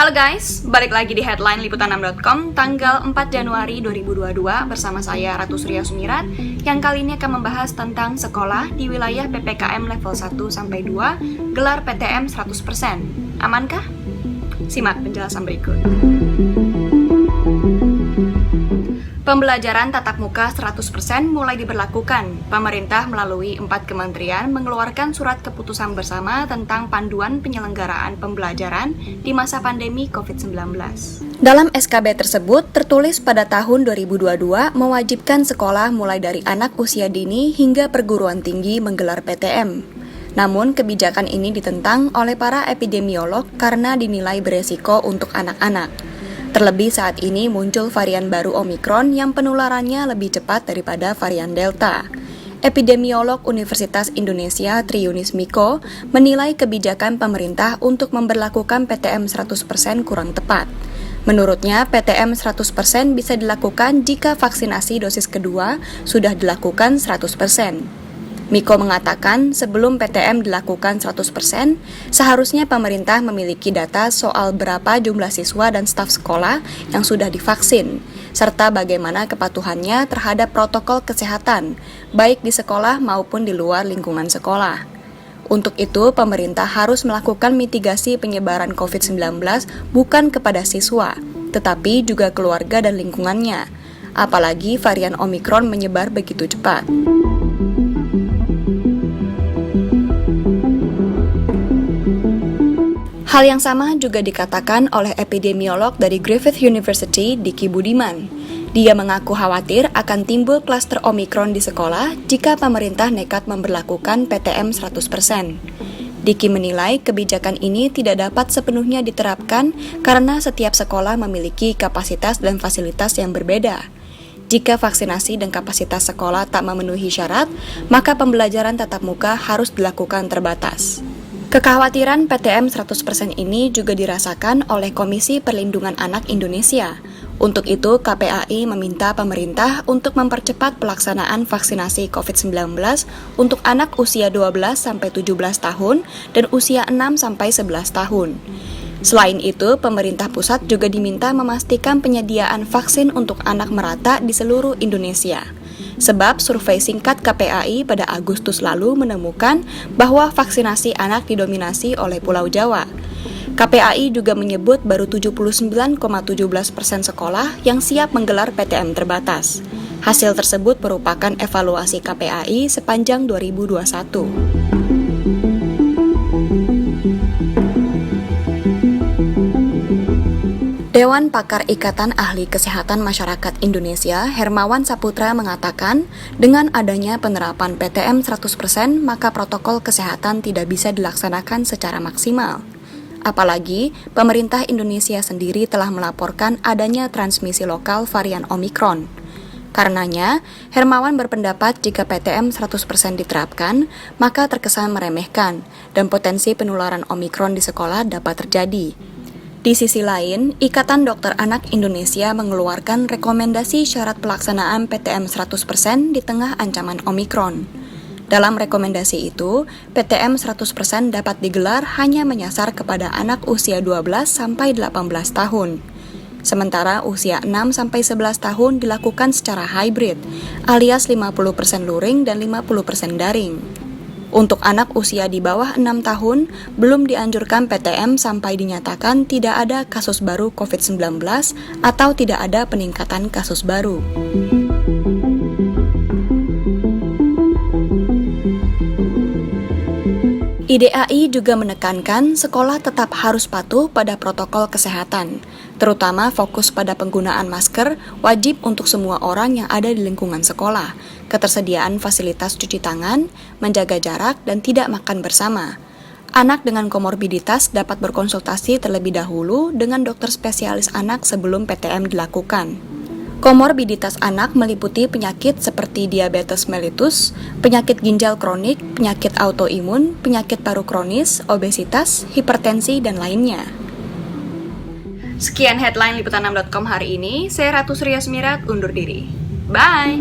Halo guys, balik lagi di headline liputan6.com tanggal 4 Januari 2022 bersama saya Ratu Surya Sumirat yang kali ini akan membahas tentang sekolah di wilayah PPKM level 1-2 gelar PTM 100%. Amankah? Simak penjelasan berikut. Pembelajaran tatap muka 100% mulai diberlakukan. Pemerintah melalui 4 kementerian mengeluarkan surat keputusan bersama tentang panduan penyelenggaraan pembelajaran di masa pandemi COVID-19. Dalam SKB tersebut tertulis pada tahun 2022 mewajibkan sekolah mulai dari anak usia dini hingga perguruan tinggi menggelar PTM. Namun kebijakan ini ditentang oleh para epidemiolog karena dinilai beresiko untuk anak-anak. Terlebih saat ini muncul varian baru Omikron yang penularannya lebih cepat daripada varian Delta. Epidemiolog Universitas Indonesia Triunis Miko menilai kebijakan pemerintah untuk memberlakukan PTM 100% kurang tepat. Menurutnya, PTM 100% bisa dilakukan jika vaksinasi dosis kedua sudah dilakukan 100%. Miko mengatakan sebelum PTM dilakukan 100%, seharusnya pemerintah memiliki data soal berapa jumlah siswa dan staf sekolah yang sudah divaksin, serta bagaimana kepatuhannya terhadap protokol kesehatan, baik di sekolah maupun di luar lingkungan sekolah. Untuk itu, pemerintah harus melakukan mitigasi penyebaran COVID-19 bukan kepada siswa, tetapi juga keluarga dan lingkungannya, apalagi varian Omikron menyebar begitu cepat. Hal yang sama juga dikatakan oleh epidemiolog dari Griffith University, Diki Budiman. Dia mengaku khawatir akan timbul klaster Omikron di sekolah jika pemerintah nekat memberlakukan PTM 100%. Diki menilai kebijakan ini tidak dapat sepenuhnya diterapkan karena setiap sekolah memiliki kapasitas dan fasilitas yang berbeda. Jika vaksinasi dan kapasitas sekolah tak memenuhi syarat, maka pembelajaran tatap muka harus dilakukan terbatas. Kekhawatiran PTM 100% ini juga dirasakan oleh Komisi Perlindungan Anak Indonesia. Untuk itu, KPAI meminta pemerintah untuk mempercepat pelaksanaan vaksinasi COVID-19 untuk anak usia 12-17 tahun dan usia 6-11 tahun. Selain itu, pemerintah pusat juga diminta memastikan penyediaan vaksin untuk anak merata di seluruh Indonesia. Sebab survei singkat KPAI pada Agustus lalu menemukan bahwa vaksinasi anak didominasi oleh Pulau Jawa. KPAI juga menyebut baru 79,17% sekolah yang siap menggelar PTM terbatas. Hasil tersebut merupakan evaluasi KPAI sepanjang 2021. Dewan Pakar Ikatan Ahli Kesehatan Masyarakat Indonesia, Hermawan Saputra mengatakan, dengan adanya penerapan PTM 100%, maka protokol kesehatan tidak bisa dilaksanakan secara maksimal. Apalagi, pemerintah Indonesia sendiri telah melaporkan adanya transmisi lokal varian Omikron. Karenanya, Hermawan berpendapat jika PTM 100% diterapkan, maka terkesan meremehkan, dan potensi penularan Omikron di sekolah dapat terjadi. Di sisi lain, Ikatan Dokter Anak Indonesia mengeluarkan rekomendasi syarat pelaksanaan PTM 100% di tengah ancaman Omikron. Dalam rekomendasi itu, PTM 100% dapat digelar hanya menyasar kepada anak usia 12-18 tahun. Sementara usia 6-11 tahun dilakukan secara hybrid, alias 50% luring dan 50% daring. Untuk anak usia di bawah 6 tahun, belum dianjurkan PTM sampai dinyatakan tidak ada kasus baru COVID-19 atau tidak ada peningkatan kasus baru. IDAI juga menekankan sekolah tetap harus patuh pada protokol kesehatan, terutama fokus pada penggunaan masker wajib untuk semua orang yang ada di lingkungan sekolah, ketersediaan fasilitas cuci tangan, menjaga jarak, dan tidak makan bersama. Anak dengan komorbiditas dapat berkonsultasi terlebih dahulu dengan dokter spesialis anak sebelum PTM dilakukan. Komorbiditas anak meliputi penyakit seperti diabetes mellitus, penyakit ginjal kronik, penyakit autoimun, penyakit paru kronis, obesitas, hipertensi, dan lainnya. Sekian headline liputan6.com hari ini. Saya Ratu Surya Sumirat undur diri. Bye!